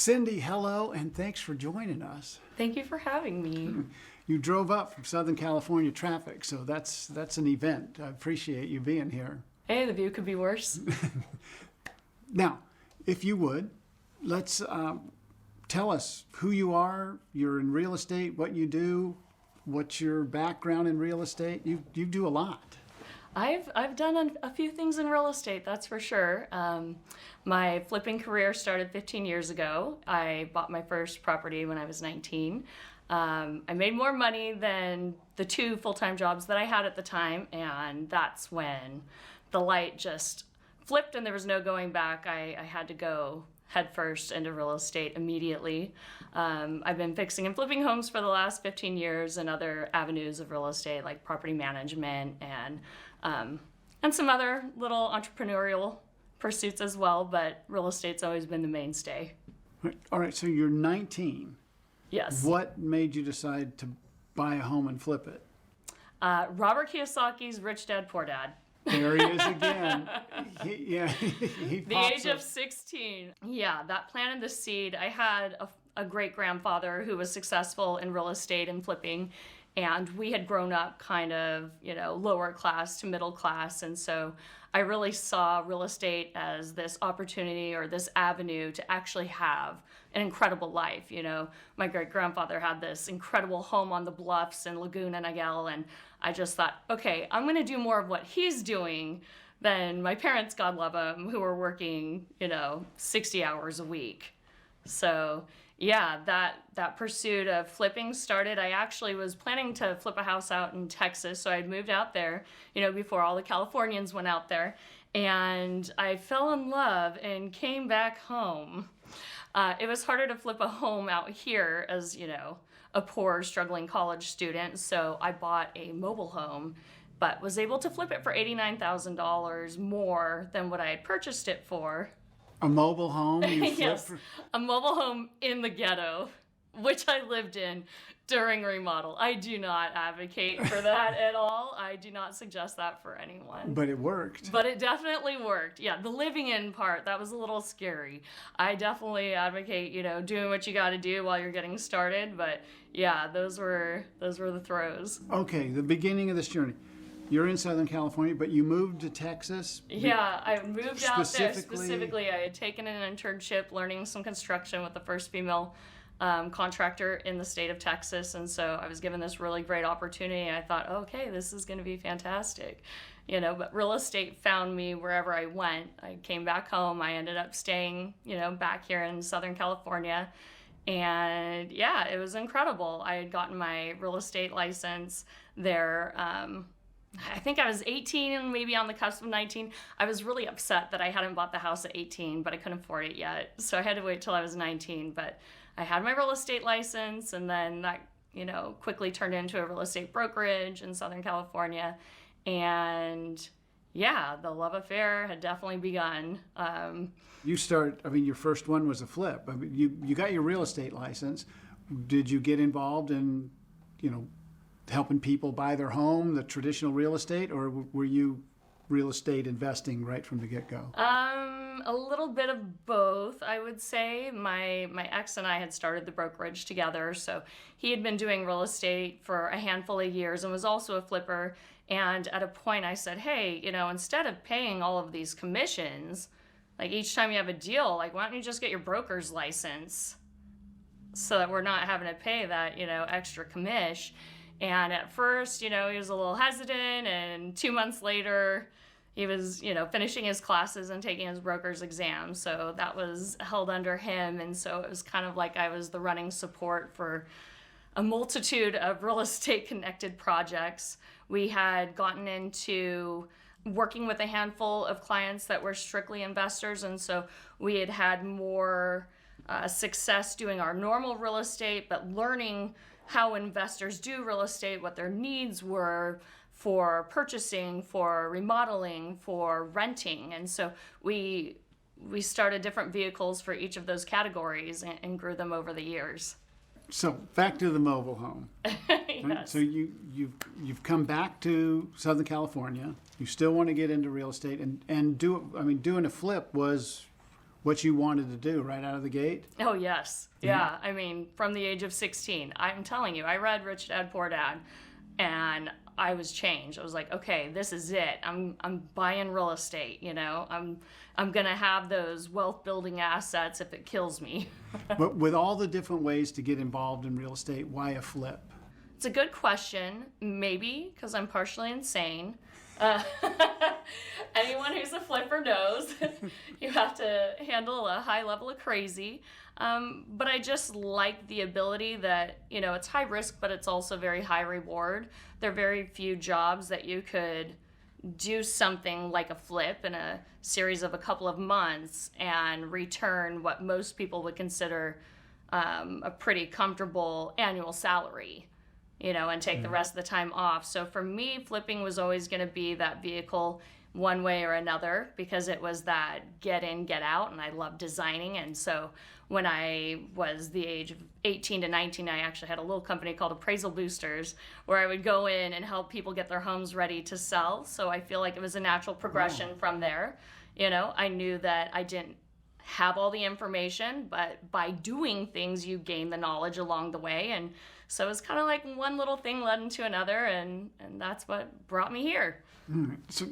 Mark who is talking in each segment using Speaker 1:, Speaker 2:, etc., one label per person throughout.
Speaker 1: Cindy, hello, and thanks for joining us.
Speaker 2: Thank you for having me.
Speaker 1: You drove up from Southern California traffic, so that's an event. I appreciate you being here.
Speaker 2: Hey, the view could be worse.
Speaker 1: Now, if you would, let's tell us who you are. You're in real estate, what you do, what's your background in real estate. You do a lot.
Speaker 2: I've done a few things in real estate, that's for sure. My flipping career started 15 years ago. I bought my first property when I was 19. I made more money than the 2 full-time jobs that I had at the time, and that's when the light just flipped and there was no going back. I had to go headfirst into real estate immediately. I've been fixing and flipping homes for the last 15 years and other avenues of real estate like property management and some other little entrepreneurial pursuits as well, but real estate's always been the mainstay.
Speaker 1: All right, so you're 19.
Speaker 2: Yes.
Speaker 1: What made you decide to buy a home and flip it?
Speaker 2: Robert Kiyosaki's Rich Dad, Poor Dad.
Speaker 1: There he is again. He
Speaker 2: The age of 16. Yeah, that planted the seed. I had a great-grandfather who was successful in real estate and flipping, and we had grown up kind of, lower class to middle class, and so I really saw real estate as this opportunity or this avenue to actually have an incredible life. My great-grandfather had this incredible home on the bluffs in Laguna Niguel, and I just thought, okay, I'm going to do more of what he's doing than my parents, God love them, who were working, 60 hours a week. So yeah, that pursuit of flipping started. I actually was planning to flip a house out in Texas, so I'd moved out there, before all the Californians went out there, and I fell in love and came back home. It was harder to flip a home out here as, a poor, struggling college student, so I bought a mobile home, but was able to flip it for $89,000 more than what I had purchased it for.
Speaker 1: A mobile home?
Speaker 2: Yes, a mobile home in the ghetto, which I lived in during remodel. I do not advocate for that at all. I do not suggest that for anyone.
Speaker 1: But it worked.
Speaker 2: But it definitely worked. Yeah, the living in part, that was a little scary. I definitely advocate, doing what you got to do while you're getting started. But yeah, those were the throes.
Speaker 1: Okay, the beginning of this journey. You're in Southern California, but you moved to Texas?
Speaker 2: Yeah, I moved out there specifically. I had taken an internship learning some construction with the first female contractor in the state of Texas, and so I was given this really great opportunity. I thought, okay, this is going to be fantastic. But real estate found me wherever I went. I came back home. I ended up staying, back here in Southern California. And yeah, it was incredible. I had gotten my real estate license there. I think I was 18, maybe on the cusp of 19. I was really upset that I hadn't bought the house at 18, but I couldn't afford it yet. So I had to wait till I was 19. But I had my real estate license, and then that, quickly turned into a real estate brokerage in Southern California. And yeah, the love affair had definitely begun.
Speaker 1: Your first one was a flip. You got your real estate license. Did you get involved in, helping people buy their home, the traditional real estate, or were you real estate investing right from the get-go?
Speaker 2: A little bit of both, I would say. My ex and I had started the brokerage together, so he had been doing real estate for a handful of years and was also a flipper. And at a point I said, hey, instead of paying all of these commissions, like each time you have a deal, like why don't you just get your broker's license so that we're not having to pay that, extra commish. And at first, he was a little hesitant, and 2 months later, he was, finishing his classes and taking his broker's exam. So that was held under him, and so it was kind of like I was the running support for a multitude of real estate connected projects. We had gotten into working with a handful of clients that were strictly investors, and so we had more success doing our normal real estate, but learning how investors do real estate, what their needs were for purchasing, for remodeling, for renting. And so we started different vehicles for each of those categories and grew them over the years.
Speaker 1: So back to the mobile home.
Speaker 2: Yes.
Speaker 1: Right? So you've come back to Southern California. You still want to get into real estate and doing a flip was what you wanted to do right out of the gate?
Speaker 2: Oh, yes. Yeah. I mean, from the age of 16, I'm telling you, I read Rich Dad Poor Dad, and I was changed. I was like, okay, this is it. I'm buying real estate, you know. I'm going to have those wealth building assets if it kills me.
Speaker 1: But with all the different ways to get involved in real estate, why a flip?
Speaker 2: It's a good question. Maybe because I'm partially insane. Anyone who's a flipper knows you have to handle a high level of crazy. But I just like the ability that, you know, it's high risk, but it's also very high reward. There are very few jobs that you could do something like a flip in a series of a couple of months and return what most people would consider a pretty comfortable annual salary, you know, and take the rest of the time off. So for me, flipping was always going to be that vehicle one way or another, because it was that get in, get out, and I love designing. And so when I was the age of 18 to 19, I actually had a little company called Appraisal Boosters, where I would go in and help people get their homes ready to sell. So I feel like it was a natural progression from there. You know, I knew that I didn't have all the information, but by doing things, you gain the knowledge along the way. And so it's kind of like one little thing led into another, and that's what brought me here.
Speaker 1: So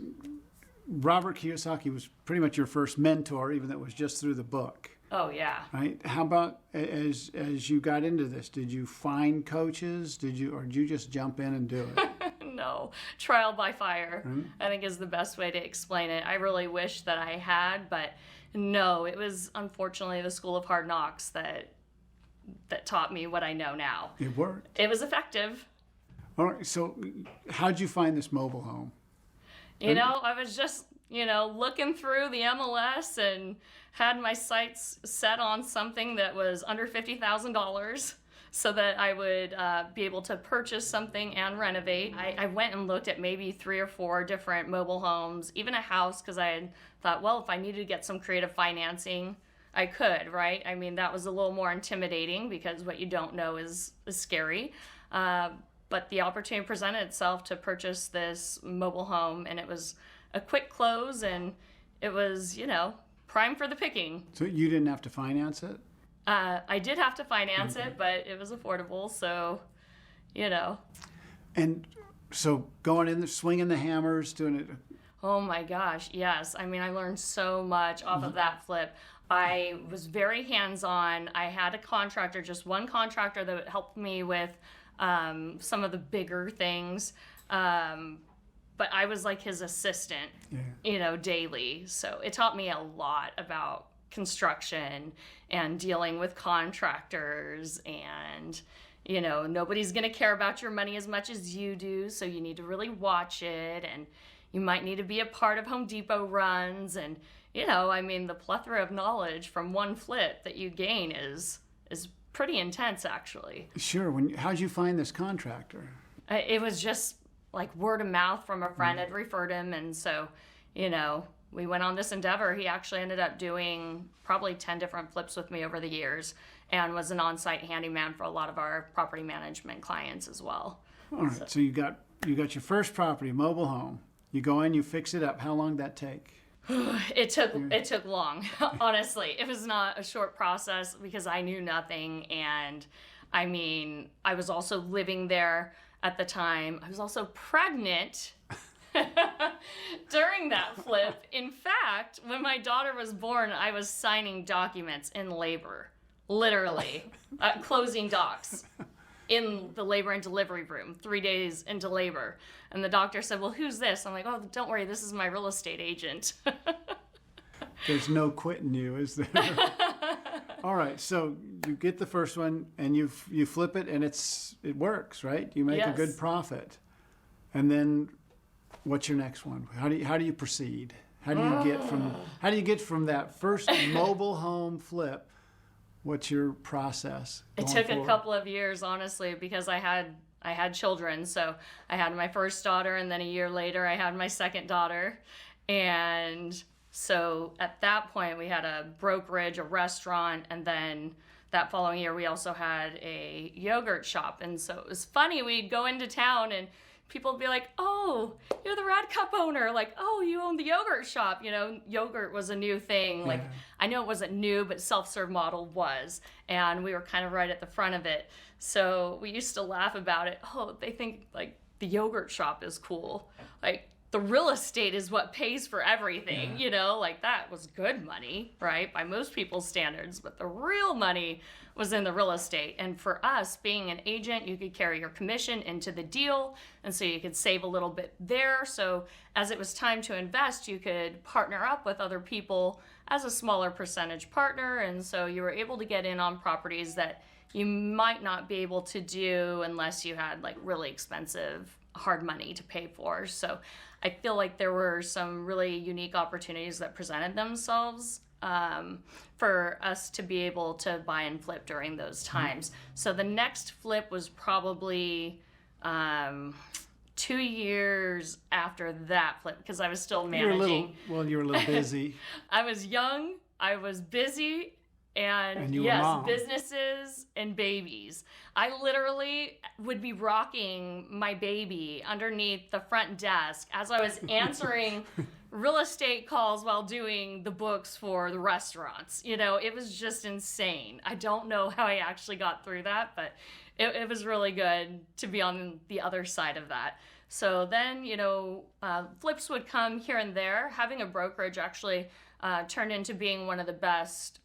Speaker 1: Robert Kiyosaki was pretty much your first mentor, even though it was just through the book.
Speaker 2: Oh, yeah.
Speaker 1: Right? How about as you got into this, did you find coaches? Or did you just jump in and do it?
Speaker 2: No, trial by fire, I think is the best way to explain it. I really wish that I had, but no, it was unfortunately the School of Hard Knocks that taught me what I know now.
Speaker 1: It worked.
Speaker 2: It was effective.
Speaker 1: All right. So how'd you find this mobile home?
Speaker 2: You know, I was just, you know, looking through the MLS and had my sights set on something that was under $50,000 so that I would be able to purchase something and renovate. I went and looked at maybe 3 or 4 different mobile homes, even a house, because I had thought, well, if I needed to get some creative financing, I could, right? I mean, that was a little more intimidating because what you don't know is scary. But the opportunity presented itself to purchase this mobile home, and it was a quick close, and it was, you know, prime for the picking.
Speaker 1: So you didn't have to finance it?
Speaker 2: I did have to finance it, but it was affordable, so, you know.
Speaker 1: And so going in there, swinging the hammers, doing it.
Speaker 2: Oh my gosh, yes. I mean, I learned so much off of that flip. I was very hands-on. I had a contractor, just one contractor that helped me with some of the bigger things. But I was like his assistant, you know, daily. So it taught me a lot about construction and dealing with contractors, and, you know, nobody's going to care about your money as much as you do. So you need to really watch it, and you might need to be a part of Home Depot runs. And, you know, I mean, the plethora of knowledge from one flip that you gain is pretty intense, actually.
Speaker 1: Sure. How'd you find this contractor?
Speaker 2: It was just like word of mouth from a friend had referred him. And so, you know, we went on this endeavor. He actually ended up doing probably 10 different flips with me over the years, and was an on-site handyman for a lot of our property management clients as well.
Speaker 1: All right. So you got your first property, mobile home. You go in, you fix it up. How long did that take?
Speaker 2: It took long, honestly. It was not a short process because I knew nothing. And I mean, I was also living there at the time. I was also pregnant during that flip. In fact, when my daughter was born, I was signing documents in labor, literally, closing docs in the labor and delivery room, 3 days into labor. And the doctor said, well, who's this? I'm like, oh, don't worry, this is my real estate agent.
Speaker 1: There's no quitting you, is there? All right, so you get the first one and you flip it, and it works, right? You make a good profit. And then what's your next one? How do you proceed? How do you get from that first mobile home flip? What's your process?
Speaker 2: It took a couple of years, honestly, because I had children. So I had my first daughter, and then a year later I had my second daughter. And so at that point we had a brokerage, a restaurant, and then that following year we also had a yogurt shop. And so it was funny, we'd go into town and people would be like, "Oh, you're the Rad Cup owner." Like, "Oh, you own the yogurt shop." You know, yogurt was a new thing. Like, I know it wasn't new, but self-serve model was. And we were kind of right at the front of it. So we used to laugh about it. Oh, they think like the yogurt shop is cool. Like, the real estate is what pays for everything, you know, like that was good money, right? By most people's standards, but the real money was in the real estate. And for us, being an agent, you could carry your commission into the deal. And so you could save a little bit there. So as it was time to invest, you could partner up with other people as a smaller percentage partner. And so you were able to get in on properties that you might not be able to do unless you had like really expensive hard money to pay for. So I feel like there were some really unique opportunities that presented themselves for us to be able to buy and flip during those times. So the next flip was probably 2 years after that flip, because I was still managing.
Speaker 1: You were a little busy.
Speaker 2: I was young, I was busy, and
Speaker 1: you were
Speaker 2: yes,
Speaker 1: mom.
Speaker 2: businesses and babies. I literally would be rocking my baby underneath the front desk as I was answering real estate calls while doing the books for the restaurants. You know, it was just insane. I don't know how I actually got through that, but it was really good to be on the other side of that. So then, you know, flips would come here and there. Having a brokerage actually turned into being one of the best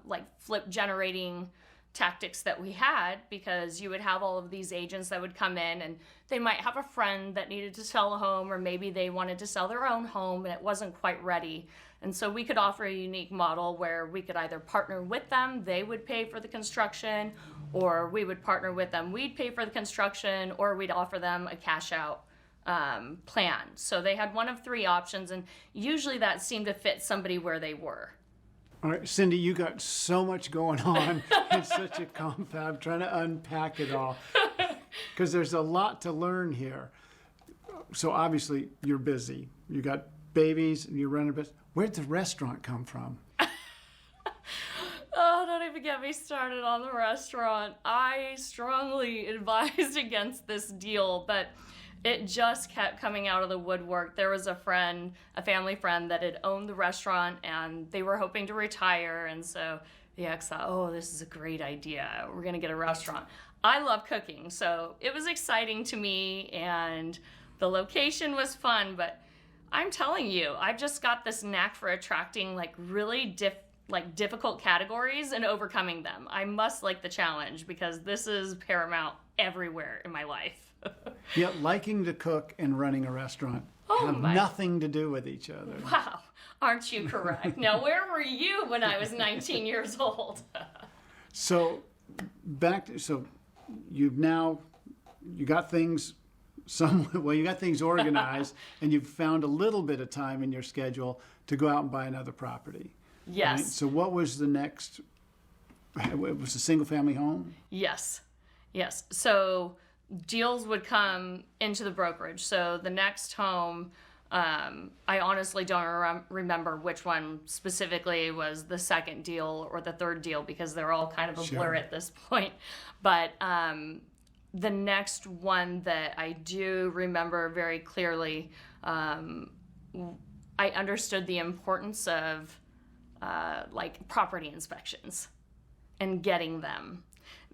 Speaker 2: like flip generating tactics that we had, because you would have all of these agents that would come in and they might have a friend that needed to sell a home, or maybe they wanted to sell their own home and it wasn't quite ready. And so we could offer a unique model where we could either partner with them, they would pay for the construction, or we would partner with them, we'd pay for the construction, or we'd offer them a cash out plan. So they had one of three options, and usually that seemed to fit somebody where they were.
Speaker 1: All right, Cindy, you got so much going on. It's such a confab, trying to unpack it all, because there's a lot to learn here. So obviously you're busy. You got babies and you're running a business. Where'd the restaurant come from?
Speaker 2: Oh, don't even get me started on the restaurant. I strongly advised against this deal, but it just kept coming out of the woodwork. There was a family friend that had owned the restaurant, and they were hoping to retire. And so the ex thought, oh, this is a great idea. We're going to get a restaurant. I love cooking, so it was exciting to me, and the location was fun. But I'm telling you, I've just got this knack for attracting like really difficult categories and overcoming them. I must like the challenge, because this is paramount everywhere in my life.
Speaker 1: Yeah, liking to cook and running a restaurant have nothing to do with each other.
Speaker 2: Wow, aren't you correct? Now, where were you when I was 19 years old?
Speaker 1: So you got things you got things organized, and you've found a little bit of time in your schedule to go out and buy another property.
Speaker 2: Yes.
Speaker 1: Right? So what was the next? It was a single family home?
Speaker 2: Yes. So deals would come into the brokerage. So the next home, I honestly don't remember which one specifically was the second deal or the third deal, because they're all kind of a blur at this point. But the next one that I do remember very clearly, I understood the importance of like property inspections and getting them,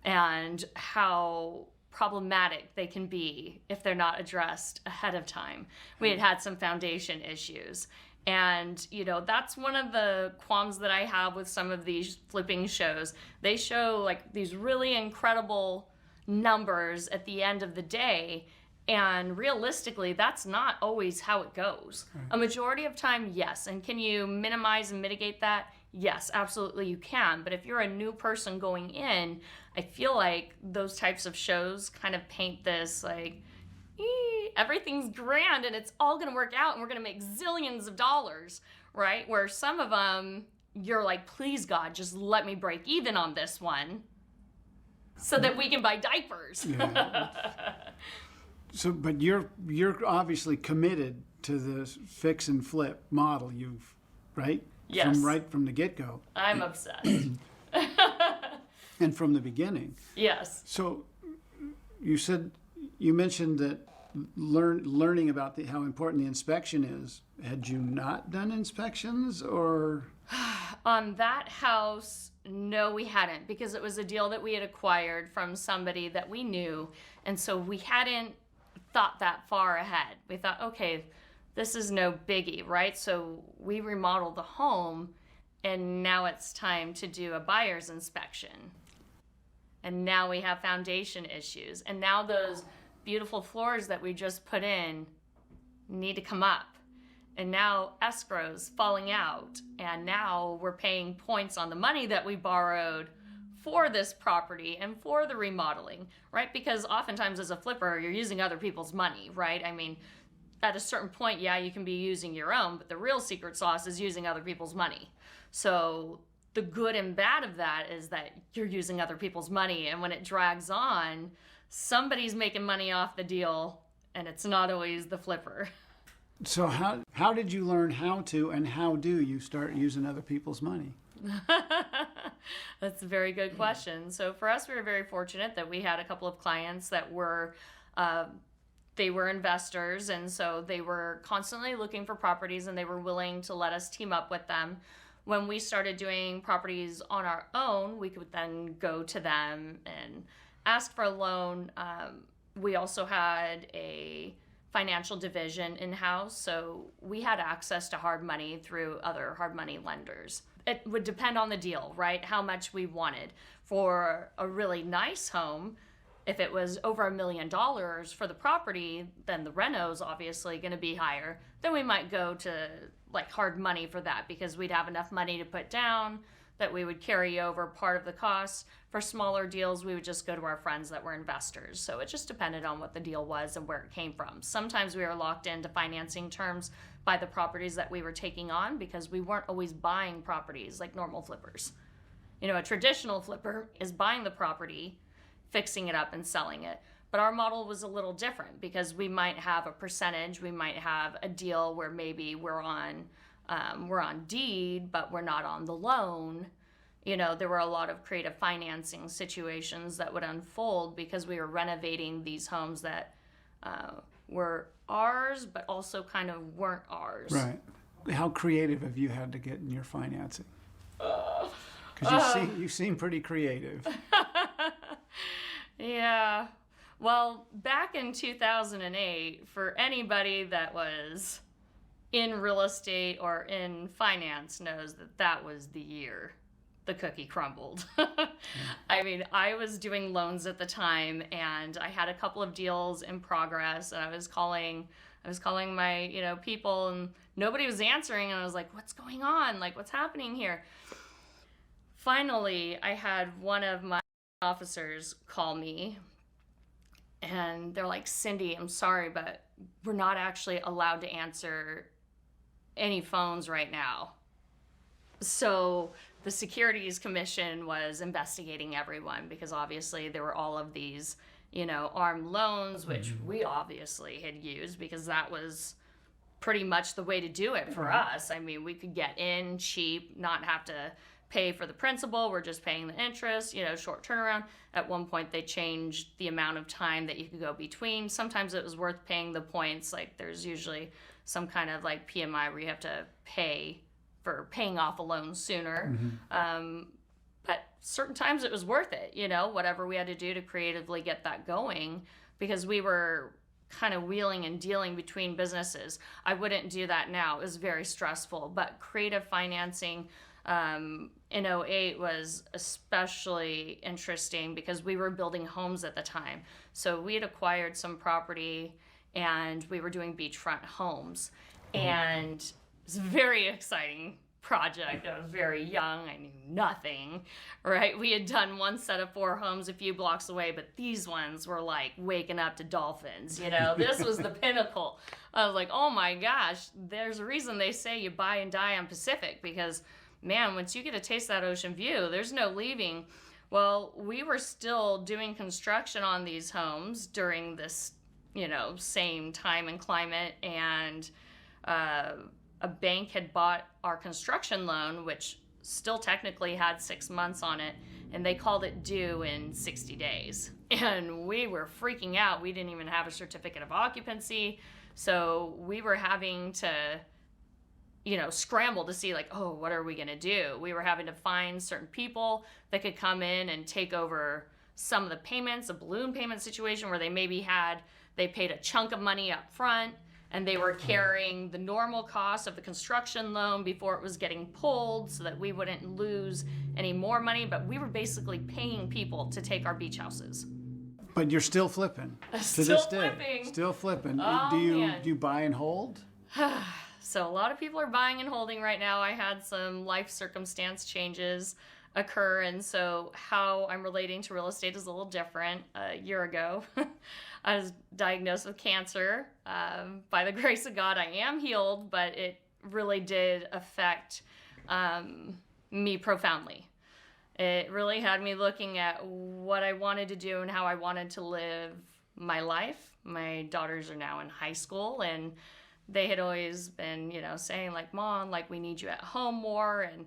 Speaker 2: and how problematic they can be if they're not addressed ahead of time. We had some foundation issues. And, you know, that's one of the qualms that I have with some of these flipping shows. They show like these really incredible numbers at the end of the day, and realistically, that's not always how it goes. Right. A majority of time, yes. And can you minimize and mitigate that? Yes, absolutely you can. But if you're a new person going in, I feel like those types of shows kind of paint this like, everything's grand and it's all going to work out and we're going to make zillions of dollars, right? Where some of them, you're like, please God, just let me break even on this one so that we can buy diapers.
Speaker 1: Yeah. So, but you're obviously committed to the fix and flip model. Right?
Speaker 2: Yes.
Speaker 1: Right from the get-go.
Speaker 2: I'm obsessed.
Speaker 1: And from the beginning.
Speaker 2: Yes.
Speaker 1: So you mentioned that learning about how important the inspection is, had you not done inspections, or?
Speaker 2: On that house, no, we hadn't, because it was a deal that we had acquired from somebody that we knew. And so we hadn't thought that far ahead. We thought, okay, this is no biggie, right? So we remodeled the home, and now it's time to do a buyer's inspection. And now we have foundation issues. And now those beautiful floors that we just put in need to come up. And now escrow's falling out. And now we're paying points on the money that we borrowed for this property and for the remodeling, right? Because oftentimes as a flipper, you're using other people's money, right? I mean, at a certain point, yeah, you can be using your own, but the real secret sauce is using other people's money. So the good and bad of that is that you're using other people's money, and when it drags on, somebody's making money off the deal, and it's not always the flipper.
Speaker 1: So how did you learn how to, and how do you start using other people's money?
Speaker 2: That's a very good question. So for us, we were very fortunate that we had a couple of clients that were they were investors, and so they were constantly looking for properties, and they were willing to let us team up with them. When we started doing properties on our own, we could then go to them and ask for a loan. We also had a financial division in-house, so we had access to hard money through other hard money lenders. It would depend on the deal, right? How much we wanted. For a really nice home, if it was over $1 million for the property, then the reno's obviously going to be higher. Then we might go to like hard money for that, because we'd have enough money to put down that we would carry over part of the costs. For smaller deals, we would just go to our friends that were investors. So it just depended on what the deal was and where it came from. Sometimes we were locked into financing terms by the properties that we were taking on, because we weren't always buying properties like normal flippers. You know, a traditional flipper is buying the property, fixing it up, and selling it. But our model was a little different, because we might have a percentage, we might have a deal where maybe we're on deed, but we're not on the loan. You know, there were a lot of creative financing situations that would unfold because we were renovating these homes that were ours, but also kind of weren't ours.
Speaker 1: Right. How creative have you had to get in your financing? Because you seem pretty creative.
Speaker 2: Yeah. Well, back in 2008, for anybody that was in real estate or in finance knows that that was the year the cookie crumbled. I mean, I was doing loans at the time, and I had a couple of deals in progress, and I was calling my, people, and nobody was answering, and I was like, what's going on? Like, what's happening here? Finally, I had one of my officers call me, and they're like, Cindy, I'm sorry, but we're not actually allowed to answer any phones right now. So the Securities Commission was investigating everyone, because obviously there were all of these, armed loans, which we obviously had used, because that was pretty much the way to do it for us. I mean, we could get in cheap, not have to pay for the principal. We're just paying the interest, short turnaround. At one point, they changed the amount of time that you could go between. Sometimes it was worth paying the points. Like, there's usually some kind of like PMI where you have to pay for paying off a loan sooner. But certain times it was worth it, whatever we had to do to creatively get that going, because we were kind of wheeling and dealing between businesses. I wouldn't do that now. It was very stressful. But creative financing in 2008 was especially interesting, because we were building homes at the time. So we had acquired some property, and we were doing beachfront homes. And it was a very exciting project. I was very young. I knew nothing, right? We had done one set of 4 homes a few blocks away, but these ones were like waking up to dolphins, This was the pinnacle. I was like, oh my gosh, there's a reason they say you buy and die on Pacific, because man, once you get a taste of that ocean view, there's no leaving. Well, we were still doing construction on these homes during this, same time and climate, and a bank had bought our construction loan, which still technically had 6 months on it, and they called it due in 60 days. And we were freaking out. We didn't even have a certificate of occupancy. So we were having to, scramble to see like, oh, what are we going to do? We were having to find certain people that could come in and take over some of the payments, a balloon payment situation where they paid a chunk of money up front and they were carrying the normal cost of the construction loan before it was getting pulled so that we wouldn't lose any more money. But we were basically paying people to take our beach houses.
Speaker 1: But you're still flipping to
Speaker 2: Still
Speaker 1: this day.
Speaker 2: flipping.
Speaker 1: Still flipping.
Speaker 2: Oh,
Speaker 1: do you
Speaker 2: man.
Speaker 1: do you buy and hold?
Speaker 2: So a lot of people are buying and holding right now. I had some life circumstance changes occur, and so how I'm relating to real estate is a little different. A year ago, I was diagnosed with cancer. By the grace of God, I am healed, but it really did affect me profoundly. It really had me looking at what I wanted to do and how I wanted to live my life. My daughters are now in high school, and they had always been, saying like, Mom, like we need you at home more. And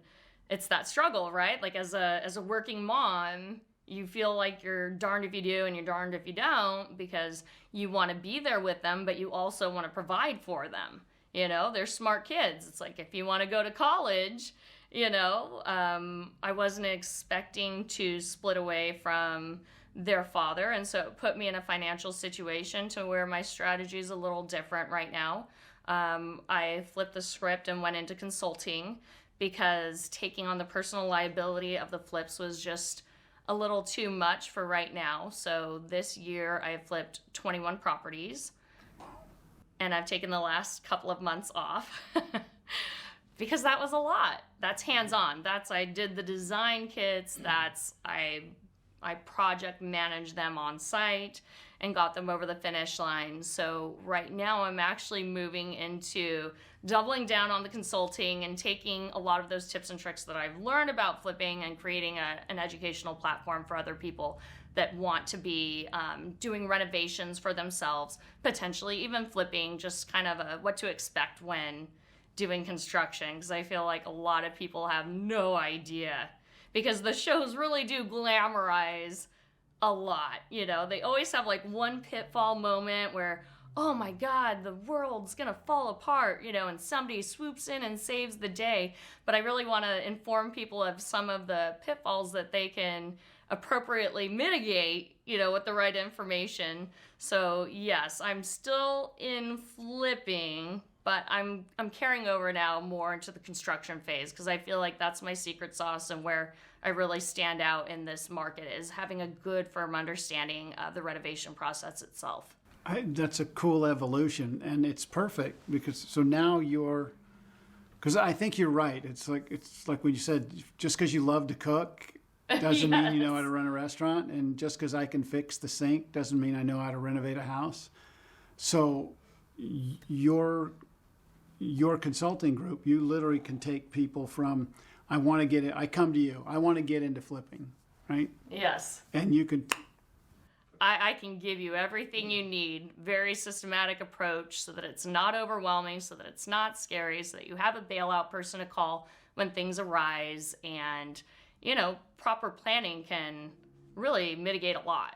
Speaker 2: it's that struggle, right? Like as a working mom, you feel like you're darned if you do and you're darned if you don't, because you want to be there with them, but you also want to provide for them. They're smart kids. It's like if you want to go to college, I wasn't expecting to split away from their father. And so it put me in a financial situation to where my strategy is a little different right now. I flipped the script and went into consulting because taking on the personal liability of the flips was just a little too much for right now. So this year I flipped 21 properties and I've taken the last couple of months off because that was a lot. That's hands-on. I did the design kits. I project managed them on site and got them over the finish line. So right now I'm actually moving into doubling down on the consulting and taking a lot of those tips and tricks that I've learned about flipping and creating an educational platform for other people that want to be doing renovations for themselves, potentially even flipping, just kind of what to expect when doing construction, because I feel like a lot of people have no idea, because the shows really do glamorize a lot. They always have like one pitfall moment where, oh my God, the world's gonna fall apart, and somebody swoops in and saves the day. But I really want to inform people of some of the pitfalls that they can appropriately mitigate, with the right information. So yes, I'm still in flipping, but I'm carrying over now more into the construction phase because I feel like that's my secret sauce and where I really stand out in this market is having a good, firm understanding of the renovation process itself.
Speaker 1: That's a cool evolution, and it's perfect because so now because I think you're right. It's like when you said, just because you love to cook doesn't mean you know how to run a restaurant, and just because I can fix the sink doesn't mean I know how to renovate a house. So your consulting group, you literally can take people from, I come to you, I want to get into flipping, right?
Speaker 2: Yes.
Speaker 1: And you can...
Speaker 2: I can give you everything you need, very systematic approach so that it's not overwhelming, so that it's not scary, so that you have a bailout person to call when things arise. And, proper planning can really mitigate a lot.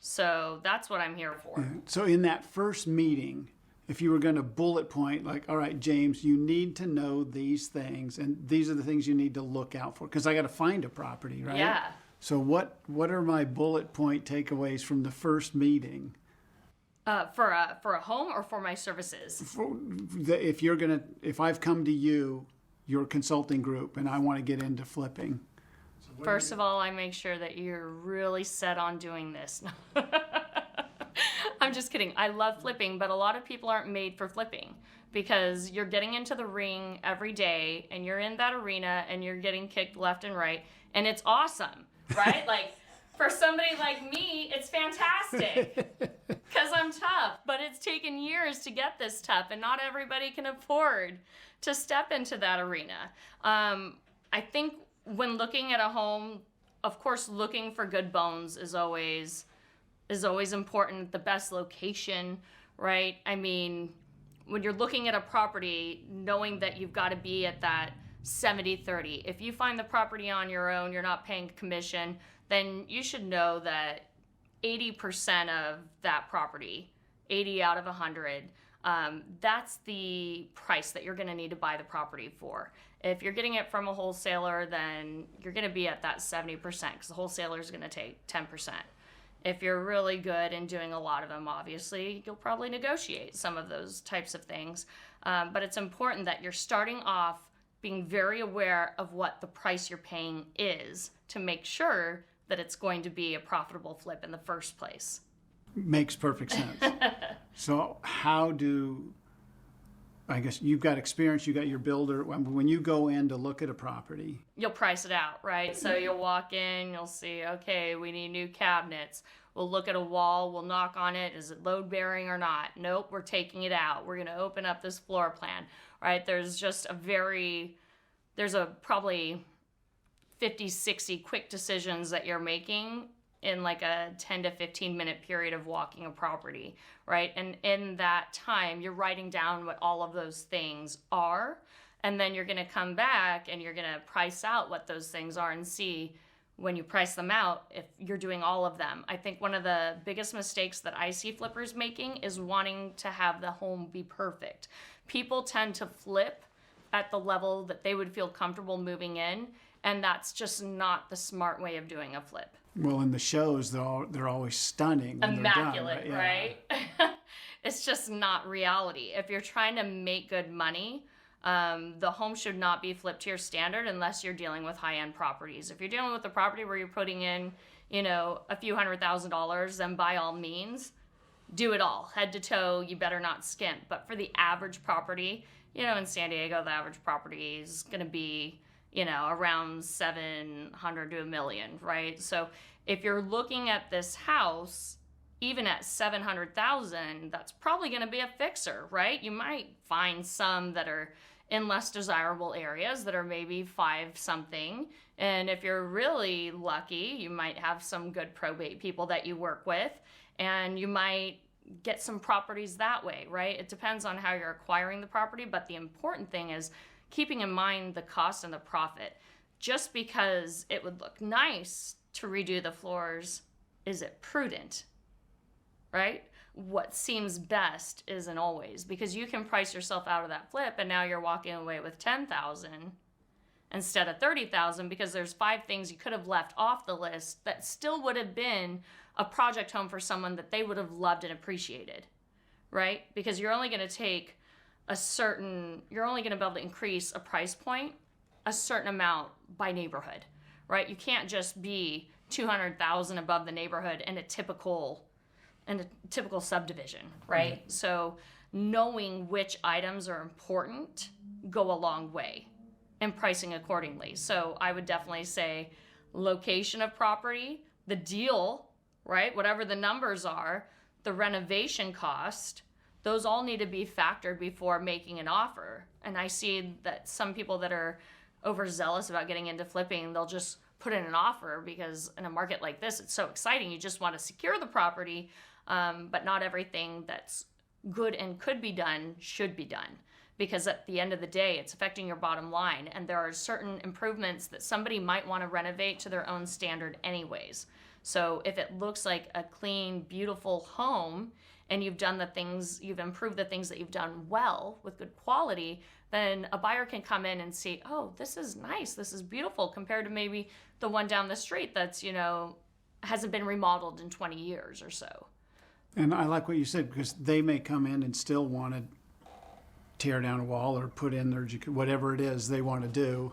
Speaker 2: So that's what I'm here for.
Speaker 1: So in that first meeting, if you were going to bullet point, like, all right, James, you need to know these things, and these are the things you need to look out for, because I got to find a property, right?
Speaker 2: Yeah.
Speaker 1: So what are my bullet point takeaways from the first meeting?
Speaker 2: For a home or for my services?
Speaker 1: If I've come to you, your consulting group, and I want to get into flipping.
Speaker 2: First of all, I make sure that you're really set on doing this. I'm just kidding. I love flipping, but a lot of people aren't made for flipping because you're getting into the ring every day and you're in that arena and you're getting kicked left and right, and it's awesome, right? Like for somebody like me, it's fantastic because I'm tough, but it's taken years to get this tough, and not everybody can afford to step into that arena. I think when looking at a home, of course, looking for good bones is always important. The best location, right? I mean, when you're looking at a property, knowing that you've got to be at that 70-30. If you find the property on your own, you're not paying commission, then you should know that 80% of that property, 80 out of 100, that's the price that you're going to need to buy the property for. If you're getting it from a wholesaler, then you're going to be at that 70% because the wholesaler is going to take 10%. If you're really good in doing a lot of them, obviously, you'll probably negotiate some of those types of things. But it's important that you're starting off being very aware of what the price you're paying is to make sure that it's going to be a profitable flip in the first place.
Speaker 1: Makes perfect sense. So I guess you've got experience, you got your builder. When you go in to look at a property,
Speaker 2: you'll price it out, right? So you'll walk in, you'll see, okay, we need new cabinets. We'll look at a wall, we'll knock on it. Is it load bearing or not? Nope, we're taking it out. We're going to open up this floor plan, right? There's probably 50, 60 quick decisions that you're making in like a 10 to 15 minute period of walking a property, right? And in that time, you're writing down what all of those things are, and then you're going to come back and you're going to price out what those things are and see when you price them out if you're doing all of them. I think one of the biggest mistakes that I see flippers making is wanting to have the home be perfect. People tend to flip at the level that they would feel comfortable moving in, and that's just not the smart way of doing a flip.
Speaker 1: well, in the shows, they're always stunning. When
Speaker 2: Immaculate,
Speaker 1: they're done,
Speaker 2: right? It's just not reality. If you're trying to make good money, the home should not be flipped to your standard unless you're dealing with high-end properties. If you're dealing with a property where you're putting in, a few $100,000, then by all means, do it all, head to toe. You better not skimp. But for the average property, in San Diego, the average property is going to be, around 700 to $1 million, right? So if you're looking at this house, even at 700,000, that's probably going to be a fixer, right? You might find some that are in less desirable areas that are maybe 5 something. And if you're really lucky, you might have some good probate people that you work with, and you might get some properties that way, right? It depends on how you're acquiring the property, but the important thing is keeping in mind the cost and the profit. Just because it would look nice to redo the floors, is it prudent, right? What seems best isn't always, because you can price yourself out of that flip and now you're walking away with 10,000 instead of 30,000 because there's 5 things you could have left off the list that still would have been a project home for someone that they would have loved and appreciated, right? Because you're only going to take you're only going to be able to increase a price point a certain amount by neighborhood, right? You can't just be 200,000 above the neighborhood in a typical subdivision, right? Mm-hmm. So knowing which items are important go a long way, and pricing accordingly. So I would definitely say location of property, the deal, right? Whatever the numbers are, the renovation cost, those all need to be factored before making an offer. And I see that some people that are overzealous about getting into flipping, they'll just put in an offer because in a market like this, it's so exciting. You just want to secure the property, but not everything that's good and could be done should be done. Because at the end of the day, it's affecting your bottom line. And there are certain improvements that somebody might want to renovate to their own standard anyways. So if it looks like a clean, beautiful home, and you've improved the things that you've done well with good quality, then a buyer can come in and see, oh, this is nice, this is beautiful, compared to maybe the one down the street that's, hasn't been remodeled in 20 years or so.
Speaker 1: And I like what you said, because they may come in and still want to tear down a wall or put in their, whatever it is they want to do,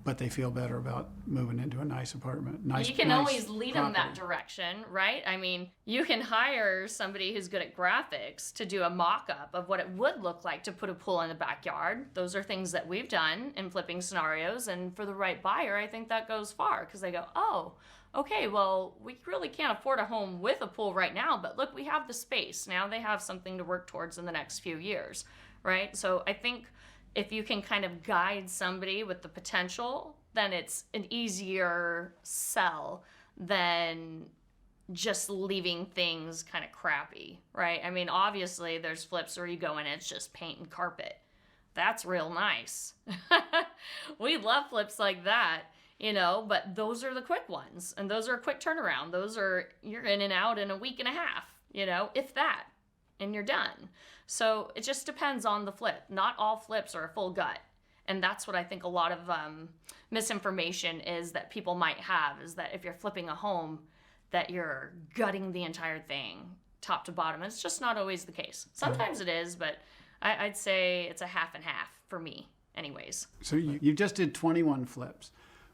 Speaker 1: but they feel better about moving into a nice apartment.
Speaker 2: You can always lead them that direction, right? I mean, you can hire somebody who's good at graphics to do a mock-up of what it would look like to put a pool in the backyard. Those are things that we've done in flipping scenarios, and for the right buyer, I think that goes far, because they go, oh, okay, well, we really can't afford a home with a pool right now, but look, we have the space. Now they have something to work towards in the next few years, right? So I think if you can kind of guide somebody with the potential, then it's an easier sell than just leaving things kind of crappy, right? I mean, obviously there's flips where you go in and it's just paint and carpet. that's real nice. We love flips like that, but those are the quick ones, and those are a quick turnaround. Those are, you're in and out in a week and a half, if that, and you're done. So it just depends on the flip. Not all flips are a full gut. And that's what I think a lot of misinformation is that people might have, is that if you're flipping a home, that you're gutting the entire thing top to bottom. And it's just not always the case. Sometimes it is, but I'd say it's a half and half for me anyways.
Speaker 1: So you just did 21 flips.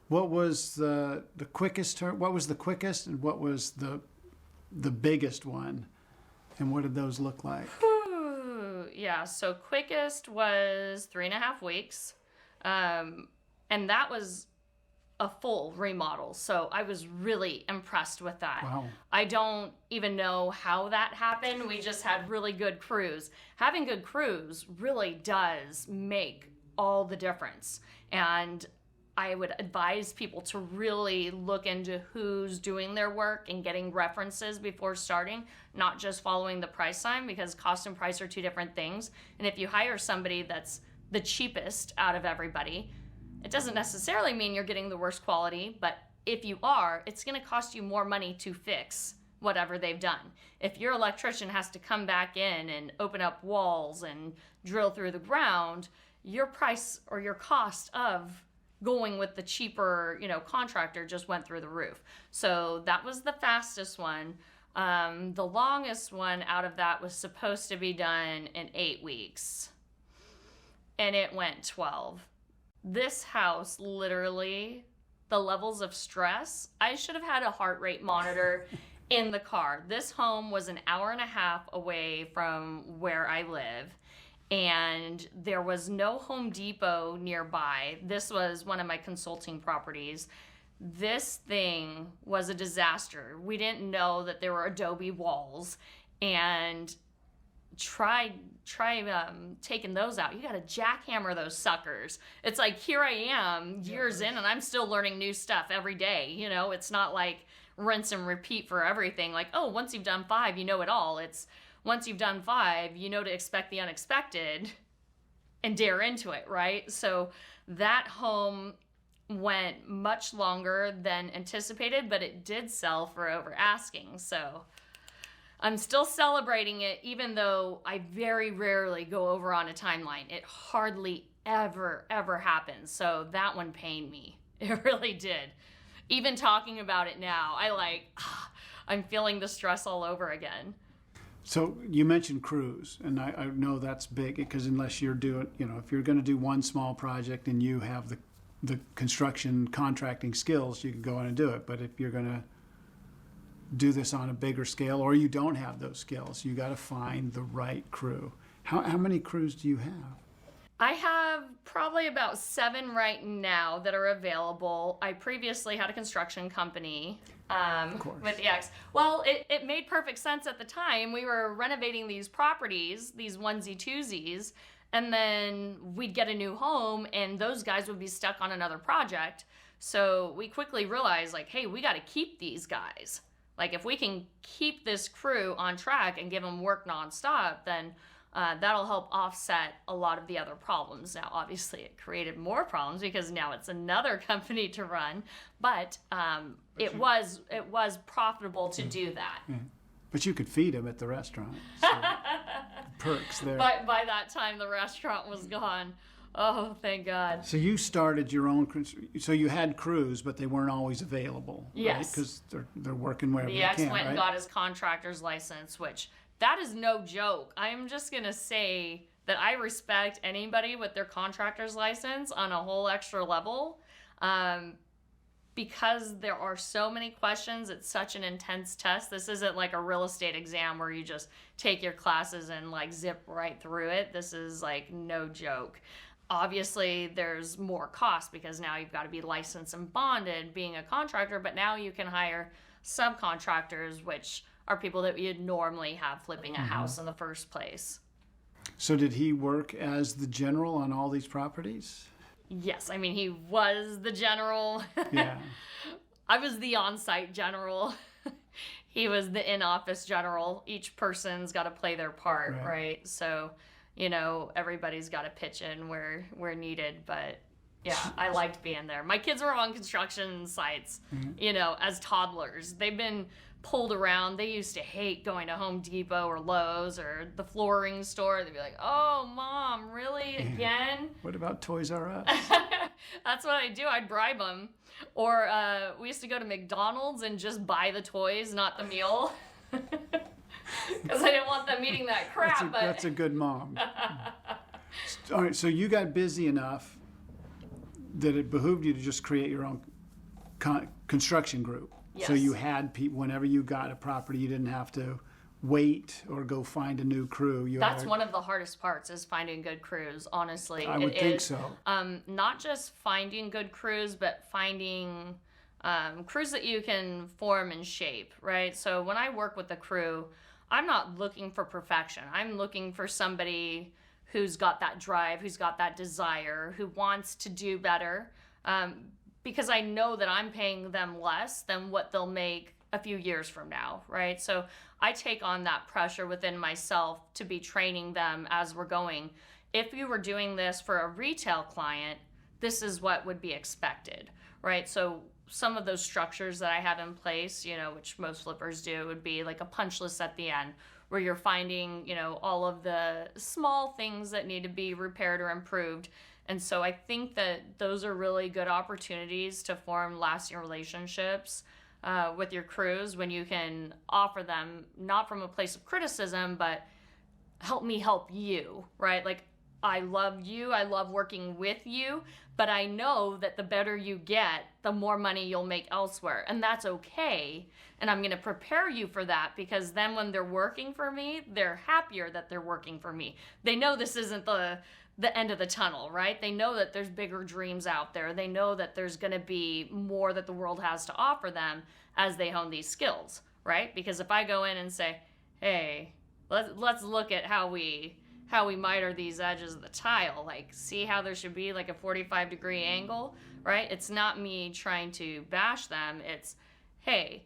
Speaker 1: What was the quickest what was the quickest, and what was the biggest one? And what did those look like?
Speaker 2: Yeah, so quickest was 3.5 weeks. And that was a full remodel. So I was really impressed with that.
Speaker 1: Wow.
Speaker 2: I don't even know how that happened. We just had really good crews. Having good crews really does make all the difference. And I would advise people to really look into who's doing their work and getting references before starting, not just following the price sign, because cost and price are two different things. And if you hire somebody that's the cheapest out of everybody, it doesn't necessarily mean you're getting the worst quality, but if you are, it's going to cost you more money to fix whatever they've done. If your electrician has to come back in and open up walls and drill through the ground, your price or your cost of going with the cheaper, contractor just went through the roof. So that was the fastest one. The longest one out of that was supposed to be done in 8 weeks, and it went 12. This house, literally, the levels of stress, I should have had a heart rate monitor in the car. This home was an hour and a half away from where I live, and there was no Home Depot nearby. This was one of my consulting properties. This thing was a disaster. We didn't know that there were adobe walls, and try taking those out. You got to jackhammer those suckers. It's like, here I am years in, and I'm still learning new stuff every day. It's not like rinse and repeat for everything. Like, oh, once you've done 5, you know it all. It's once you've done 5, you know to expect the unexpected and dare into it, right? So that home went much longer than anticipated, but it did sell for over asking. So I'm still celebrating it, even though I very rarely go over on a timeline. It hardly ever happens. So that one pained me. It really did. Even talking about it now, I'm feeling the stress all over again.
Speaker 1: So you mentioned crews, and I know that's big, because unless you're doing, if you're going to do one small project and you have the construction contracting skills, you can go in and do it. But if you're going to do this on a bigger scale, or you don't have those skills, you got to find the right crew. How many crews do you have?
Speaker 2: I have probably about 7 right now that are available. I previously had a construction company with the ex. Well, it made perfect sense at the time. We were renovating these properties, these onesie-twosies, and then we'd get a new home, and those guys would be stuck on another project. So we quickly realized, hey, we got to keep these guys. If we can keep this crew on track and give them work nonstop, then that'll help offset a lot of the other problems. Now, obviously, it created more problems because now it's another company to run, but it was profitable to do that.
Speaker 1: Yeah. But you could feed them at the restaurant. So perks there.
Speaker 2: But by that time, the restaurant was gone. Oh, thank God.
Speaker 1: So you started your own, so you had crews, but they weren't always available,
Speaker 2: yes,
Speaker 1: because they're working wherever they
Speaker 2: can. The ex went
Speaker 1: right?
Speaker 2: and got his contractor's license, which that is no joke. I'm just going to say that I respect anybody with their contractor's license on a whole extra level, because there are so many questions. It's such an intense test. This isn't like a real estate exam where you just take your classes and zip right through it. This is no joke. Obviously, there's more cost because now you've got to be licensed and bonded being a contractor, but now you can hire subcontractors, which are people that you'd normally have flipping a house in the first place.
Speaker 1: So did he work as the general on all these properties?
Speaker 2: Yes, he was the general.
Speaker 1: Yeah.
Speaker 2: I was the on-site general. He was the in-office general. Each person's got to play their part, right? So everybody's got to pitch in where needed. But yeah, I liked being there. My kids were on construction sites, as toddlers. They've been pulled around. They used to hate going to Home Depot or Lowe's or the flooring store. They'd be like, "Oh, Mom, really? Again?"
Speaker 1: What about Toys R Us?
Speaker 2: That's what I do. I'd bribe them. Or we used to go to McDonald's and just buy the toys, not the meal. Because I didn't want them eating that crap.
Speaker 1: That's a good mom. All right, so you got busy enough that it behooved you to just create your own construction group.
Speaker 2: Yes.
Speaker 1: So you had people, whenever you got a property, you didn't have to wait or go find a new crew.
Speaker 2: That's one of the hardest parts, is finding good crews, honestly.
Speaker 1: I would think so.
Speaker 2: Not just finding good crews, but finding crews that you can form and shape, right? So when I work with a crew, I'm not looking for perfection. I'm looking for somebody who's got that drive, who's got that desire, who wants to do better, because I know that I'm paying them less than what they'll make a few years from now, right? So I take on that pressure within myself to be training them as we're going. If you were doing this for a retail client, this is what would be expected, right? So some of those structures that I have in place, which most flippers do, would be like a punch list at the end where you're finding, all of the small things that need to be repaired or improved. And so I think that those are really good opportunities to form lasting relationships with your crews, when you can offer them not from a place of criticism, but help me help you, right? Like, I love you, I love working with you, but I know that the better you get, the more money you'll make elsewhere. And that's okay. And I'm going to prepare you for that, because then when they're working for me, they're happier that they're working for me. They know this isn't the end of the tunnel, right? They know that there's bigger dreams out there. They know that there's going to be more that the world has to offer them as they hone these skills, right? Because if I go in and say, "Hey, let's look at how we miter these edges of the tile, like see how there should be like a 45-degree angle," right? It's not me trying to bash them. It's, hey,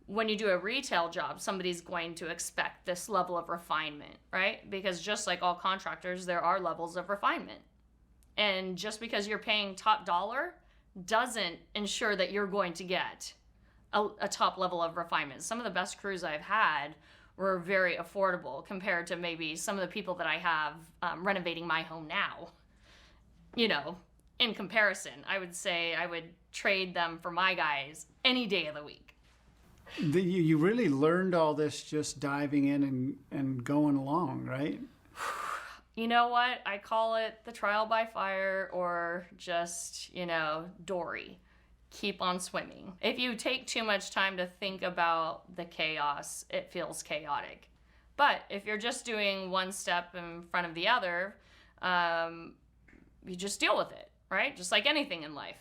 Speaker 2: when you do a retail job, somebody's going to expect this level of refinement, right? Because just like all contractors, there are levels of refinement. And just because you're paying top dollar doesn't ensure that you're going to get a top level of refinement. Some of the best crews I've had were very affordable compared to maybe some of the people that I have renovating my home now. In comparison, I would say I would trade them for my guys any day of the week.
Speaker 1: You really learned all this just diving in and going along, right?
Speaker 2: You know what? I call it the trial by fire, or just, Dory. Keep on swimming. If you take too much time to think about the chaos, it feels chaotic. But if you're just doing one step in front of the other, you just deal with it, right? Just like anything in life.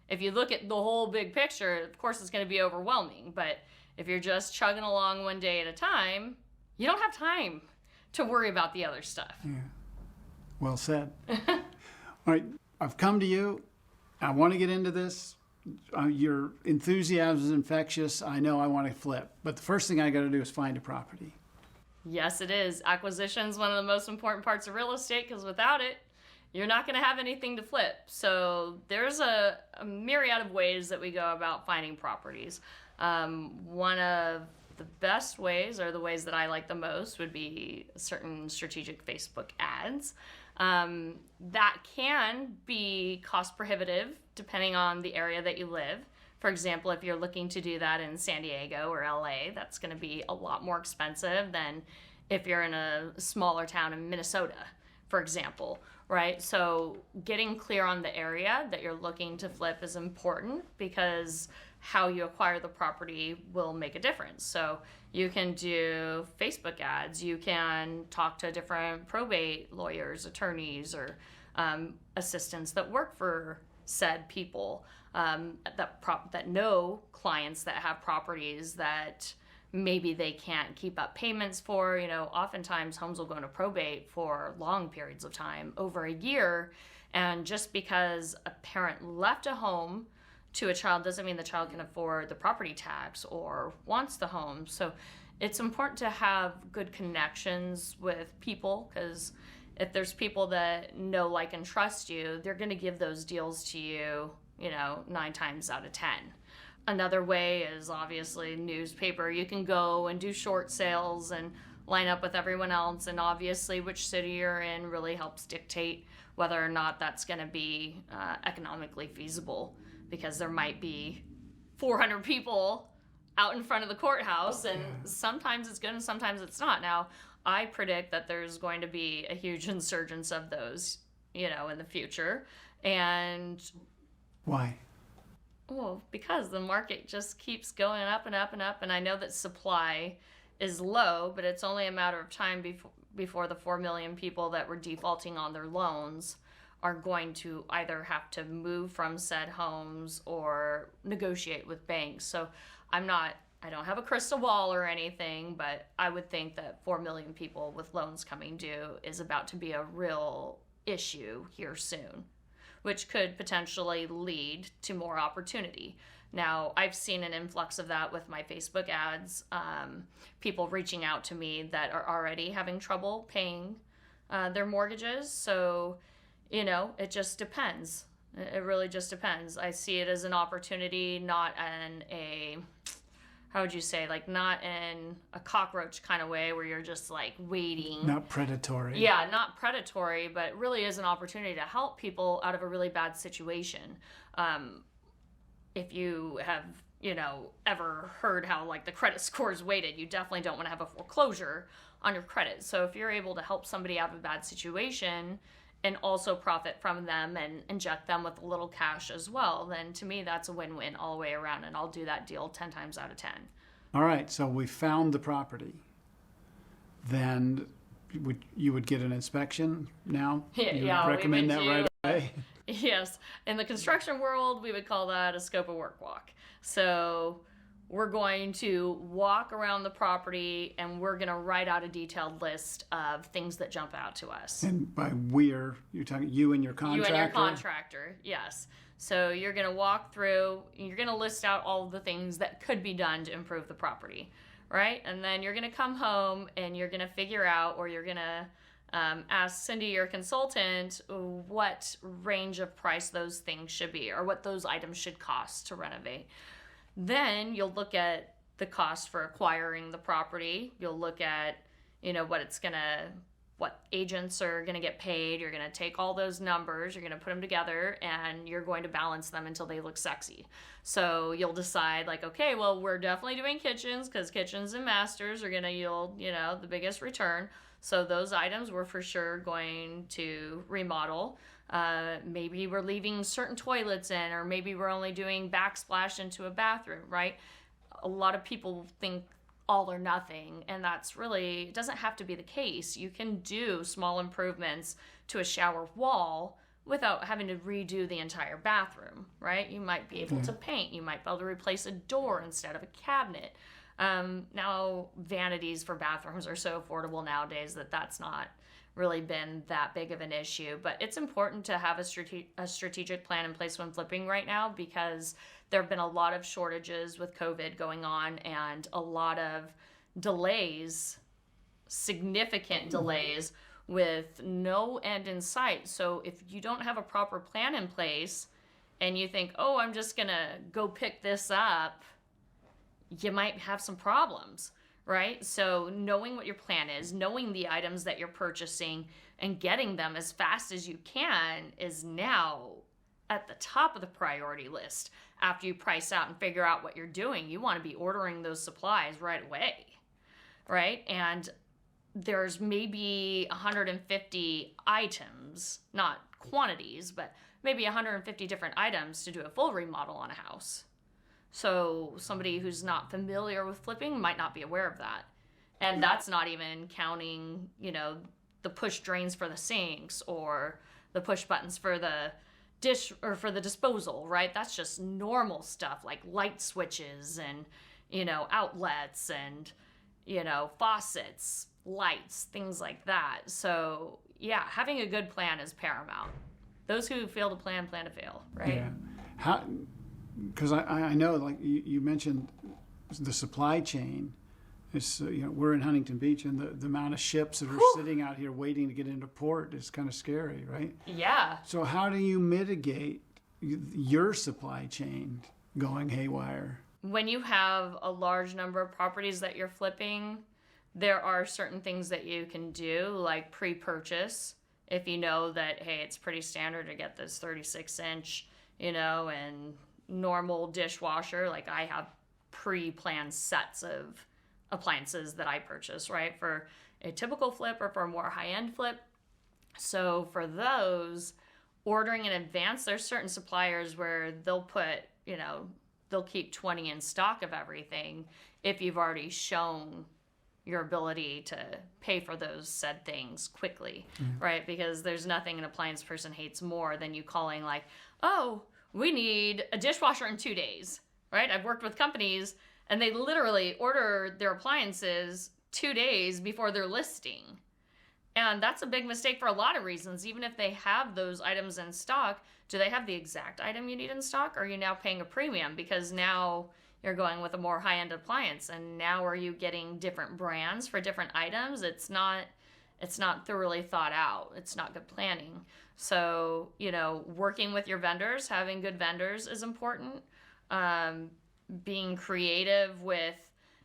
Speaker 2: If you look at the whole big picture, of course it's going to be overwhelming. But if you're just chugging along one day at a time, you don't have time to worry about the other stuff.
Speaker 1: Yeah. Well said. All right, I've come to you. I want to get into this. Your enthusiasm is infectious. I know I want to flip. But the first thing I got to do is find a property.
Speaker 2: Yes, it is. Acquisition is one of the most important parts of real estate, because without it, you're not going to have anything to flip. So there's a myriad of ways that we go about finding properties. One of the best ways, or the ways that I like the most, would be certain strategic Facebook ads. That can be cost prohibitive depending on the area that you live. For example, if you're looking to do that in San Diego or LA, that's going to be a lot more expensive than if you're in a smaller town in Minnesota, for example, right? So getting clear on the area that you're looking to flip is important, because how you acquire the property will make a difference. So you can do Facebook ads, you can talk to different probate lawyers, attorneys, or assistants that work for said people that know clients that have properties that maybe they can't keep up payments for. Oftentimes homes will go into probate for long periods of time, over a year, and just because a parent left a home to a child doesn't mean the child can afford the property tax or wants the home. So it's important to have good connections with people, because if there's people that know, like, and trust you, they're going to give those deals to you, 9 times out of 10. Another way is obviously newspaper. You can go and do short sales and line up with everyone else, and obviously which city you're in really helps dictate whether or not that's going to be economically feasible, because there might be 400 people out in front of the courthouse, and sometimes it's good and sometimes it's not. Now, I predict that there's going to be a huge insurgence of those, in the future. And
Speaker 1: why?
Speaker 2: well, because the market just keeps going up and up and up, and I know that supply is low, but it's only a matter of time before the 4 million people that were defaulting on their loans are going to either have to move from said homes or negotiate with banks. So I don't have a crystal ball or anything, but I would think that 4 million people with loans coming due is about to be a real issue here soon, which could potentially lead to more opportunity. Now, I've seen an influx of that with my Facebook ads, people reaching out to me that are already having trouble paying their mortgages. So, it just depends. It really just depends. I see it as an opportunity, not in a, how would you say, like, not in a cockroach kind of way where you're just like waiting.
Speaker 1: Not predatory.
Speaker 2: Yeah, not predatory, but it really is an opportunity to help people out of a really bad situation. If you have, ever heard how, like, the credit score is weighted, you definitely don't want to have a foreclosure on your credit. So if you're able to help somebody out of a bad situation and also profit from them and inject them with a little cash as well, then to me that's a win-win all the way around, and I'll do that deal 10 times out of 10.
Speaker 1: All right, so we found the property. Then you would get an inspection now? You would recommend that right away?
Speaker 2: Yes. In the construction world, we would call that a scope of work walk. So we're going to walk around the property and we're going to write out a detailed list of things that jump out to us.
Speaker 1: And by you're talking you and your contractor?
Speaker 2: You and your contractor, yes. So you're going to walk through, you're going to list out all of the things that could be done to improve the property, right? And then you're going to come home and you're going to figure out, or you're going to ask Cindy, your consultant, what range of price those things should be, or what those items should cost to renovate. Then you'll look at the cost for acquiring the property. You'll look at, what agents are going to get paid. You're going to take all those numbers, you're going to put them together, and you're going to balance them until they look sexy. So you'll decide, like, okay, well, we're definitely doing kitchens because kitchens and masters are going to yield, the biggest return. So those items we're for sure going to remodel. Maybe we're leaving certain toilets in, or maybe we're only doing backsplash into a bathroom, right? A lot of people think all or nothing, and that's really, it doesn't have to be the case. You can do small improvements to a shower wall without having to redo the entire bathroom, right? You might be able to paint. You might be able to replace a door instead of a cabinet. Now, vanities for bathrooms are so affordable nowadays that that's not really been that big of an issue. But it's important to have a strategic plan in place when flipping right now, because there have been a lot of shortages with COVID going on and a lot of delays, significant delays with no end in sight. So if you don't have a proper plan in place and you think, oh, I'm just going to go pick this up, you might have some problems, right? So knowing what your plan is, knowing the items that you're purchasing and getting them as fast as you can is now at the top of the priority list. After you price out and figure out what you're doing, you want to be ordering those supplies right away, right? And there's maybe 150 items, not quantities, but maybe 150 different items to do a full remodel on a house. So somebody who's not familiar with flipping might not be aware of that. And that's not even counting, the push drains for the sinks or the push buttons for the dish or for the disposal, right? That's just normal stuff like light switches and, outlets and, faucets, lights, things like that. So yeah, having a good plan is paramount. Those who fail to plan to fail, right?
Speaker 1: Yeah. Because I know, like you mentioned, the supply chain, It's we're in Huntington Beach, and the amount of ships that are sitting out here waiting to get into port is kind of scary, right?
Speaker 2: Yeah.
Speaker 1: So how do you mitigate your supply chain going haywire?
Speaker 2: When you have a large number of properties that you're flipping, there are certain things that you can do, like pre-purchase. If you know that, hey, it's pretty standard to get this 36-inch, and normal dishwasher, like I have pre-planned sets of appliances that I purchase, right, for a typical flip or for a more high-end flip. So for those, ordering in advance, there's certain suppliers where they'll put, they'll keep 20 in stock of everything if you've already shown your ability to pay for those said things quickly, right? Because there's nothing an appliance person hates more than you calling like, oh, we need a dishwasher in 2 days, right? I've worked with companies and they literally order their appliances 2 days before they're listing. And that's a big mistake for a lot of reasons. Even if they have those items in stock, do they have the exact item you need in stock? Or are you now paying a premium because now you're going with a more high-end appliance, and now are you getting different brands for different items? It's not thoroughly thought out. It's not good planning. So, working with your vendors, having good vendors is important. Being creative with,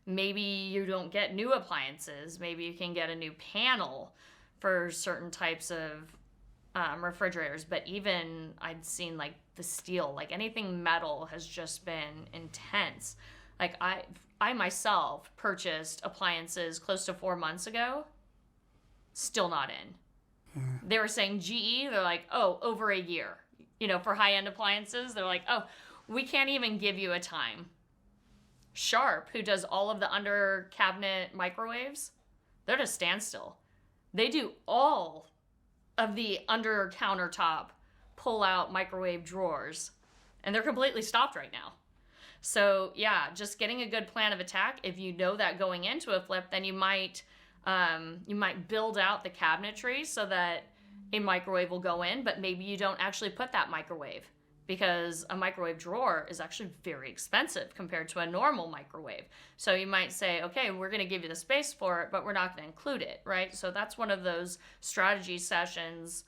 Speaker 2: maybe you don't get new appliances. Maybe you can get a new panel for certain types of refrigerators. But even I'd seen like the steel, like anything metal has just been intense. Like I myself purchased appliances close to 4 months ago, still not in. They were saying GE, they're like, oh, over a year. For high-end appliances, they're like, oh, we can't even give you a time. Sharp, who does all of the under cabinet microwaves, they're at a standstill. They do all of the under countertop pull out microwave drawers, and they're completely stopped right now. So yeah, just getting a good plan of attack. If you know that going into a flip, then you might build out the cabinetry so that a microwave will go in, but maybe you don't actually put that microwave, because a microwave drawer is actually very expensive compared to a normal microwave. So you might say, okay, we're going to give you the space for it, but we're not going to include it, right? So that's one of those strategy sessions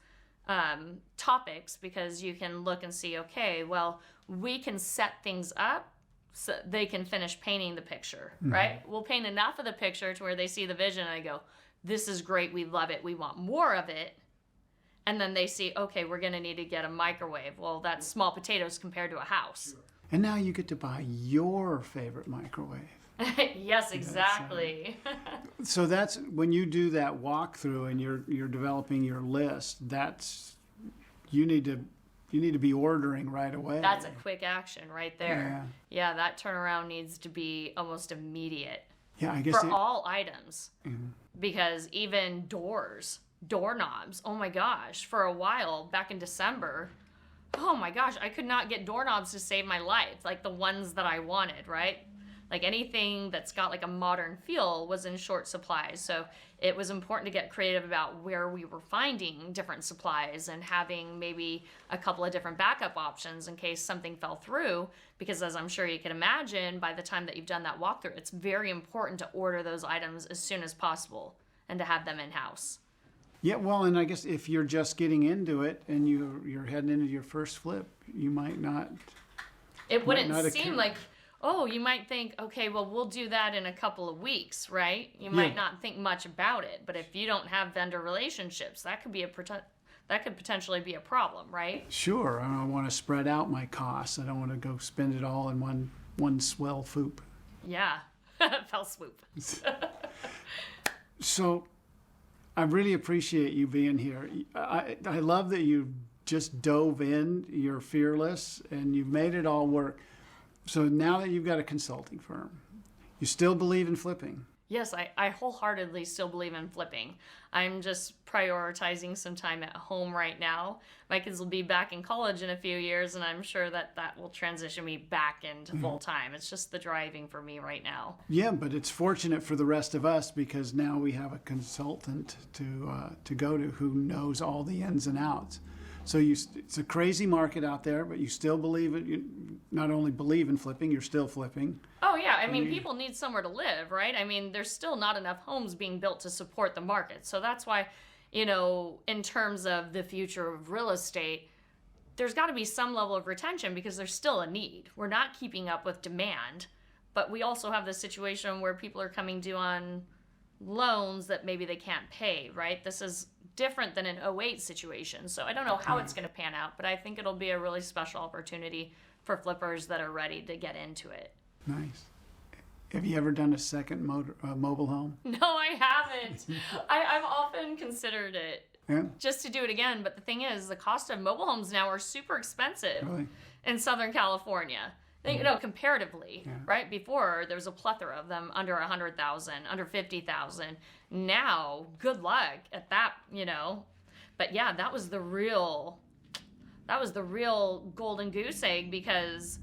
Speaker 2: topics, because you can look and see, okay, well, we can set things up so they can finish painting the picture, right? We'll paint enough of the picture to where they see the vision and they go, this is great, we love it, we want more of it. And then they see, okay, we're going to need to get a microwave. Well, that's small potatoes compared to a house.
Speaker 1: And now you get to buy your favorite microwave.
Speaker 2: Yes, exactly.
Speaker 1: So that's when you do that walkthrough and you're developing your list. That's you need to be ordering right away.
Speaker 2: That's a quick action right there. Yeah, that turnaround needs to be almost immediate.
Speaker 1: Yeah, I guess
Speaker 2: for all items, because even doorknobs, oh my gosh, for a while back in December, oh my gosh, I could not get doorknobs to save my life, like the ones that I wanted, right? Like anything that's got like a modern feel was in short supply. So it was important to get creative about where we were finding different supplies and having maybe a couple of different backup options in case something fell through. Because as I'm sure you can imagine, by the time that you've done that walkthrough, it's very important to order those items as soon as possible and to have them in-house.
Speaker 1: Yeah, well, and I guess if you're just getting into it and you're heading into your first flip, you might not.
Speaker 2: It wouldn't seem like, oh, you might think, okay, well, we'll do that in a couple of weeks, right? You might not think much about it, but if you don't have vendor relationships, that could potentially be a problem, right?
Speaker 1: Sure, I want to spread out my costs. I don't want to go spend it all in one swell swoop.
Speaker 2: Yeah, fell swoop.
Speaker 1: So, I really appreciate you being here. I love that you just dove in, you're fearless, and you've made it all work. So now that you've got a consulting firm, you still believe in flipping?
Speaker 2: Yes, I wholeheartedly still believe in flipping. I'm just prioritizing some time at home right now. My kids will be back in college in a few years, and I'm sure that will transition me back into full time. It's just the driving for me right now. Yeah,
Speaker 1: but it's fortunate for the rest of us because now we have a consultant to go to who knows all the ins and outs. So it's a crazy market out there, but you still believe it. You not only believe in flipping, you're still flipping.
Speaker 2: Oh yeah, I mean, people need somewhere to live, right? I mean, there's still not enough homes being built to support the market. So that's why, you know, in terms of the future of real estate, there's got to be some level of retention because there's still a need. We're not keeping up with demand, but we also have this situation where people are coming due on loans that maybe they can't pay, right? This is different than an '08 situation. So I don't know how it's going to pan out, but I think it'll be a really special opportunity for flippers that are ready to get into it.
Speaker 1: Nice. Have you ever done a second mobile home?
Speaker 2: No, I haven't. I've often considered it
Speaker 1: Yeah,
Speaker 2: just to do it again, but the thing is, the cost of mobile homes now are super expensive
Speaker 1: really.
Speaker 2: in Southern California. You know, comparatively, right? Before there was a plethora of them under 100,000, under 50,000. Now, good luck at that, you know. But yeah, that was the real golden goose egg because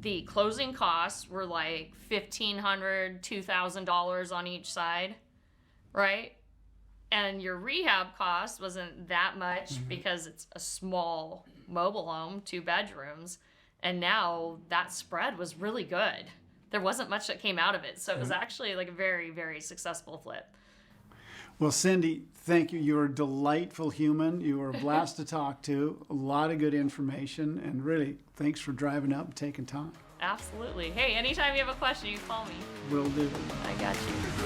Speaker 2: the closing costs were like $1,500, $2,000 on each side, right? And your rehab cost wasn't that much because it's a small mobile home, 2 bedrooms. And now that spread was really good. There wasn't much that came out of it. So it was actually like a very, very successful flip.
Speaker 1: Well, Cindy, thank you. You're a delightful human. You were a blast to talk to. A lot of good information. And really, thanks for driving up and taking time.
Speaker 2: Absolutely. Hey, anytime you have a question, you call me.
Speaker 1: Will do.
Speaker 2: I got you.